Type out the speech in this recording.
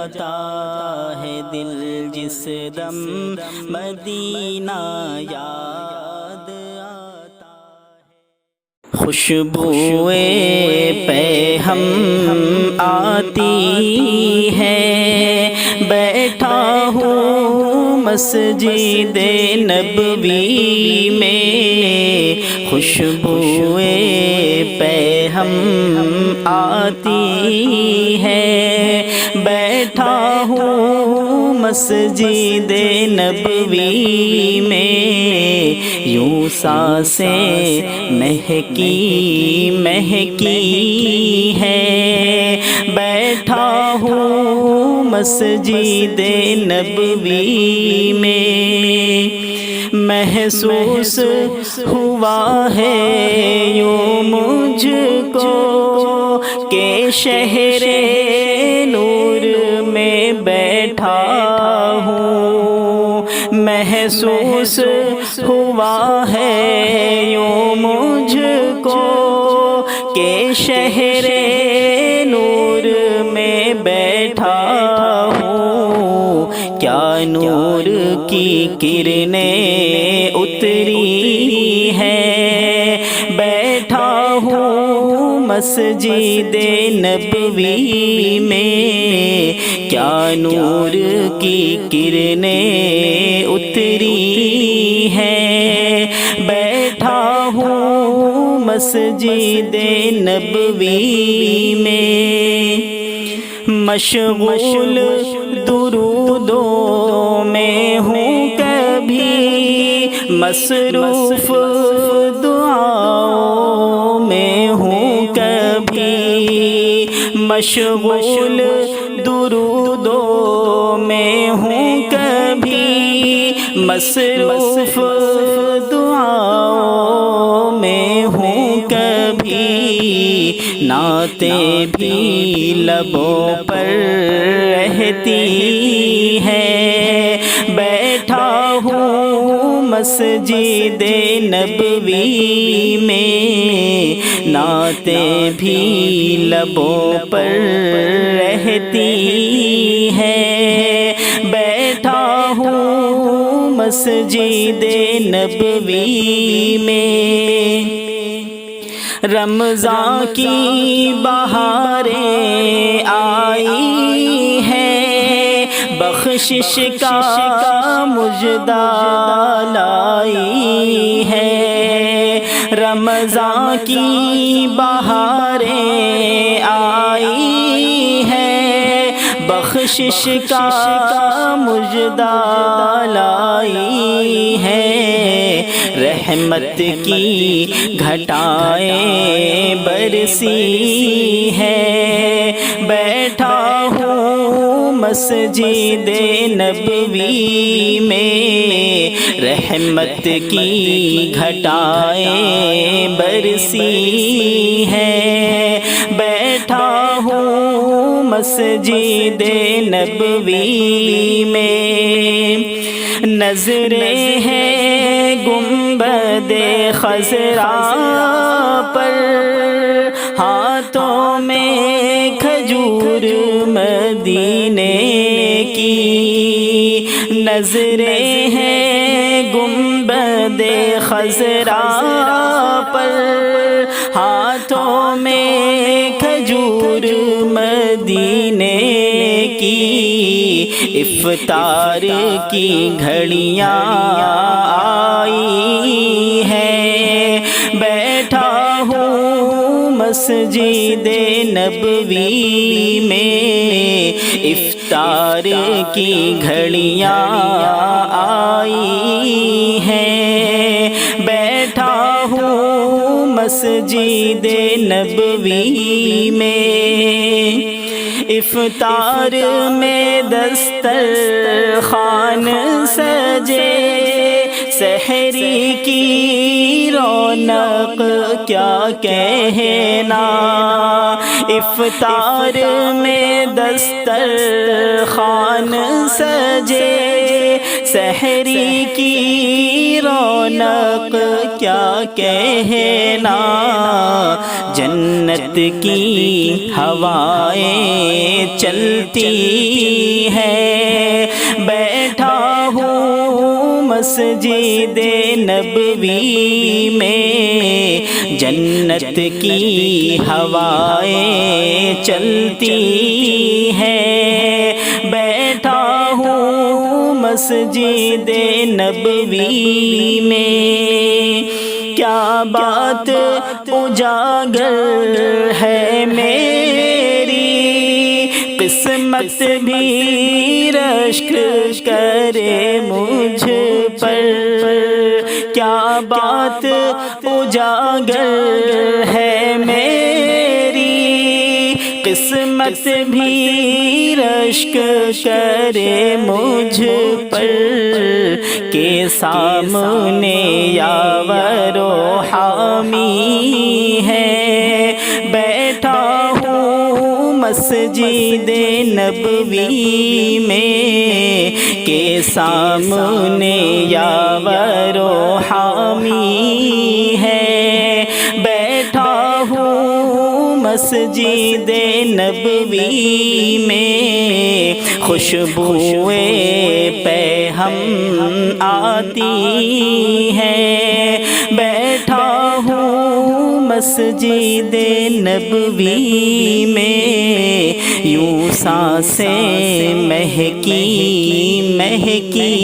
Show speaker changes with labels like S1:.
S1: جاتا ہے دل جس دم مدینہ یاد آتا ہے۔ خوشبوئے پہ ہم آتی ہے، بیٹھا ہوں مسجد نبوی میں، خوشبوئے پہ ہم آتی ہے، بیٹھا ہوں مسجد نبوی میں، یوں سانسیں مہکی مہکی ہے، بیٹھا ہوں مسجد نبوی میں، محسوس ہوا ہے یوں مجھ کو کہ شہر نور میں بیٹھا ہوں، محسوس ہوا ہے یوں مجھ کو کہ شہر نور میں بیٹھا ہوں، کیا نور کی کرنیں اتری ہے، بیٹھا ہوں مسجد نبوی میں، کیا نور کی کرنیں اتری ہے، بیٹھا ہوں مسجد نبوی میں، مشغول درودوں میں ہوں کبھی، مصروف دعاؤں میں ہوں کبھی، مشغول درودوں میں ہوں کبھی، مصروف دعاؤں میں ہوں کبھی، نعتیں بھی لبوں پر رہتی ہے، بیٹھا ہوں مسجد نبوی میں، نعتیں بھی لبوں پر رہتی ہے، بیٹھا ہوں مسجد نبوی میں، رمضان کی بہاریں آئی ہیں، بخشش کا مژدہ لائی ہے، رمضان کی بہاریں آئی ہیں، بخشش کا مژدہ لائی ہے، رحمت کی گھٹائیں برسی ہے، بیٹھا ہوں مسجد نبوی میں، رحمت کی گھٹائیں برسی ہے، بیٹھا ہوں مسجد نبوی میں، نظریں ہیں گنبد خضرا پر، ہاتھوں میں کھجور مدینے کی، نظریں ہیں گنبد خضرا پر، ہاتھوں میں کھجور مدینے کی، افطار کی گھڑیاں آئی ہیں، بیٹھا ہوں مسجد نبوی میں، افطار کی گھڑیاں آئی ہیں، بیٹھا ہوں مسجد نبوی میں، افطار میں دسترخوان سجے، سحری کی رونق کیا کہنا، افطار میں دسترخوان سجے، سحری کی رونق کیا کہنا، جنت کی ہوائیں چلتی ہیں، بیٹھا ہوں مسجد نبوی میں، جنت کی ہوائیں چلتی ہیں، بیٹھا ہوں مسجد نبوی میں، کیا بات اجاگر ہے میری، قسمت بھی رشک کرے مجھ پر، کیا بات اجاگر ہے میری، قسمت بھی رشک کرے مجھ پر، کہ سامنے یاور و حامی ہے، بیٹھا ہوں مسجد نبوی میں، کہ سامنے یاور و حامی ہے، بیٹھا ہوں مسجد نبوی میں، خوشبوئے پہ ہم آتی ہے، بیٹھا ہوں مسجد نبوی میں، یوں سانسیں مہکی مہکی